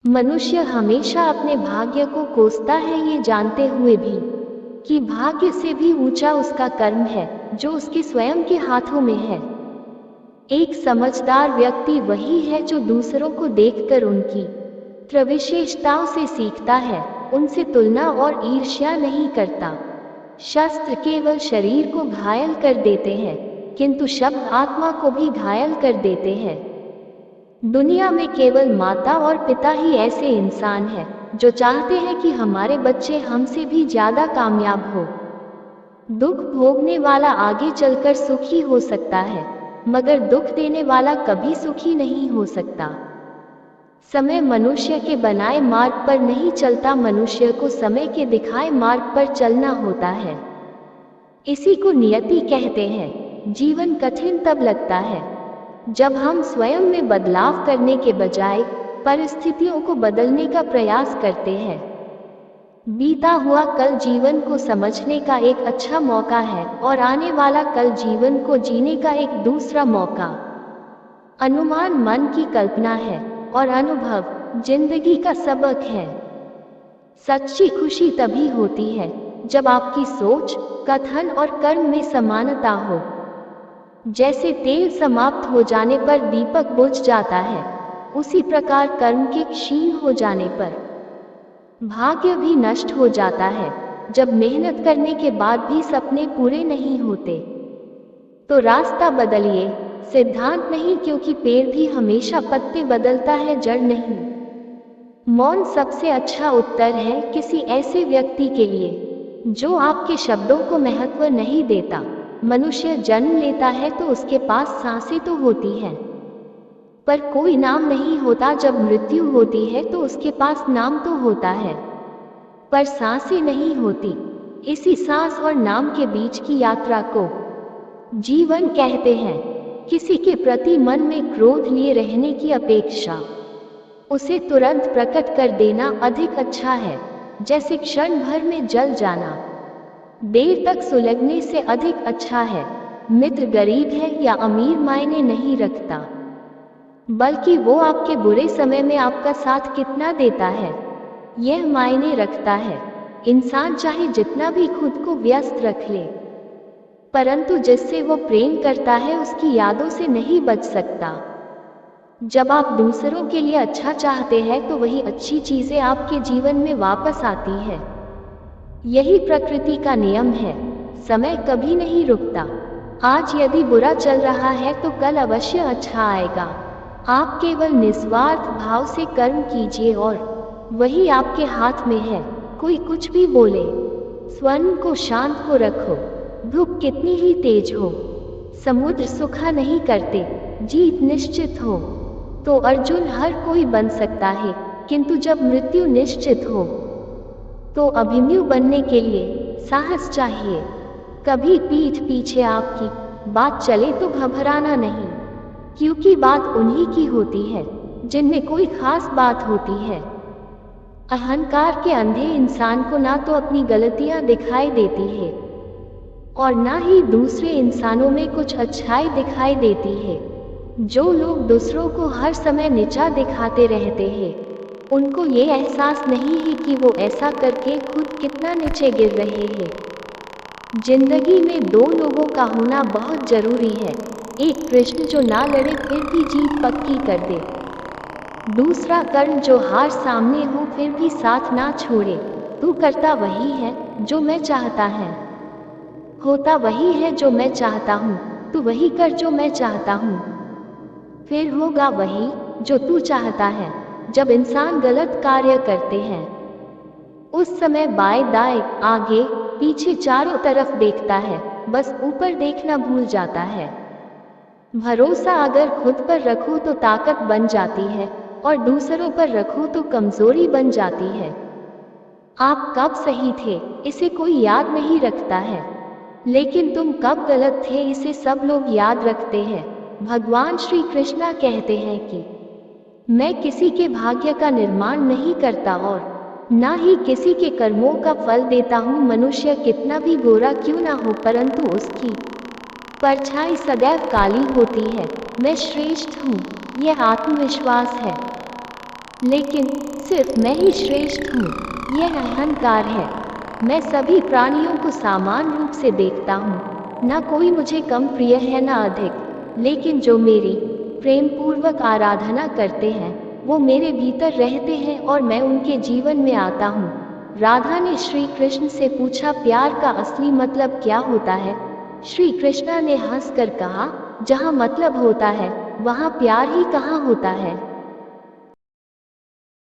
मनुष्य हमेशा अपने भाग्य को कोसता है, ये जानते हुए भी कि भाग्य से भी ऊंचा उसका कर्म है जो उसके स्वयं के हाथों में है। एक समझदार व्यक्ति वही है जो दूसरों को देखकर उनकी विशेषताओं से सीखता है, उनसे तुलना और ईर्ष्या नहीं करता। शस्त्र केवल शरीर को घायल कर देते हैं, किंतु शब्द आत्मा को भी घायल कर देते हैं। दुनिया में केवल माता और पिता ही ऐसे इंसान हैं जो चाहते हैं कि हमारे बच्चे हमसे भी ज्यादा कामयाब हो। दुख भोगने वाला आगे चलकर सुखी हो सकता है, मगर दुख देने वाला कभी सुखी नहीं हो सकता। समय मनुष्य के बनाए मार्ग पर नहीं चलता, मनुष्य को समय के दिखाए मार्ग पर चलना होता है। इसी को नियति कहते हैं। जीवन कठिन तब लगता है जब हम स्वयं में बदलाव करने के बजाय परिस्थितियों को बदलने का प्रयास करते हैं। बीता हुआ कल जीवन को समझने का एक अच्छा मौका है और आने वाला कल जीवन को जीने का एक दूसरा मौका। अनुमान मन की कल्पना है और अनुभव जिंदगी का सबक है। सच्ची खुशी तभी होती है जब आपकी सोच, कथन और कर्म में समानता हो। जैसे तेल समाप्त हो जाने पर दीपक बुझ जाता है, उसी प्रकार कर्म के क्षीण हो जाने पर भाग्य भी नष्ट हो जाता है। जब मेहनत करने के बाद भी सपने पूरे नहीं होते तो रास्ता बदलिए, सिद्धांत नहीं, क्योंकि पेड़ भी हमेशा पत्ते बदलता है, जड़ नहीं। मौन सबसे अच्छा उत्तर है किसी ऐसे व्यक्ति के लिए जो आपके शब्दों को महत्व नहीं देता। मनुष्य जन्म लेता है तो उसके पास सांसें तो होती हैं, पर कोई नाम नहीं होता। जब मृत्यु होती है तो उसके पास नाम तो होता है, पर सांसें नहीं होती। इसी सांस और नाम के बीच की यात्रा को जीवन कहते हैं। किसी के प्रति मन में क्रोध लिए रहने की अपेक्षा उसे तुरंत प्रकट कर देना अधिक अच्छा है, जैसे क्षण भर में जल जाना देर तक सुलगने से अधिक अच्छा है। मित्र गरीब है या अमीर मायने नहीं रखता, बल्कि वो आपके बुरे समय में आपका साथ कितना देता है, यह मायने रखता है। इंसान चाहे जितना भी खुद को व्यस्त रख ले, परंतु जिससे वो प्रेम करता है उसकी यादों से नहीं बच सकता। जब आप दूसरों के लिए अच्छा चाहते हैं तो वही अच्छी चीजें आपके जीवन में वापस आती है। यही प्रकृति का नियम है। समय कभी नहीं रुकता। आज यदि बुरा चल रहा है तो कल अवश्य अच्छा आएगा। आप केवल निस्वार्थ भाव से कर्म कीजिए और वही आपके हाथ में है। कोई कुछ भी बोले, स्वर्ण को शांत को रखो, धूप कितनी ही तेज हो, समुद्र सूखा नहीं करते, जीत निश्चित हो। तो अर्जुन हर कोई बन सकता है, किंतु जब मृत्यु निश्चित हो तो अभिमन्यु बनने के लिए साहस चाहिए। कभी पीठ पीछे आपकी बात चले तो घबराना नहीं, क्योंकि बात उन्हीं की होती है जिनमें कोई खास बात होती है। अहंकार के अंधे इंसान को ना तो अपनी गलतियां दिखाई देती है और ना ही दूसरे इंसानों में कुछ अच्छाई दिखाई देती है। जो लोग दूसरों को हर समय नीचा दिखाते रहते हैं, उनको ये एहसास नहीं है कि वो ऐसा करके खुद कितना नीचे गिर रहे हैं। जिंदगी में दो लोगों का होना बहुत जरूरी है। एक कृष्ण जो ना लड़े फिर भी जीत पक्की कर दे, दूसरा कर्ण जो हार सामने हो फिर भी साथ ना छोड़े। तू करता वही है जो मैं चाहता है, होता वही है जो मैं चाहता हूँ। तू वही कर जो मैं चाहता हूँ, फिर होगा वही जो तू चाहता है। जब इंसान गलत कार्य करते हैं उस समय बाएं दाएं आगे पीछे चारों तरफ देखता है, बस ऊपर देखना भूल जाता है। भरोसा अगर खुद पर रखो तो ताकत बन जाती है और दूसरों पर रखो तो कमजोरी बन जाती है। आप कब सही थे इसे कोई याद नहीं रखता है, लेकिन तुम कब गलत थे इसे सब लोग याद रखते हैं। भगवान श्री कृष्णा कहते हैं कि मैं किसी के भाग्य का निर्माण नहीं करता और ना ही किसी के कर्मों का फल देता हूँ। मनुष्य कितना भी गोरा क्यों ना हो, परंतु उसकी परछाई सदैव काली होती है। मैं श्रेष्ठ हूँ, यह आत्मविश्वास है। लेकिन सिर्फ मैं ही श्रेष्ठ हूँ, यह अहंकार है। मैं सभी प्राणियों को समान रूप से देखता हूँ, न कोई मुझे कम प्रिय है न अधिक। लेकिन जो मेरी प्रेम पूर्वक आराधना करते हैं वो मेरे भीतर रहते हैं और मैं उनके जीवन में आता हूँ। राधा ने श्री कृष्ण से पूछा, प्यार का असली मतलब क्या होता है? श्री कृष्ण ने हंसकर कहा, जहाँ मतलब होता है वहाँ प्यार ही कहाँ होता है।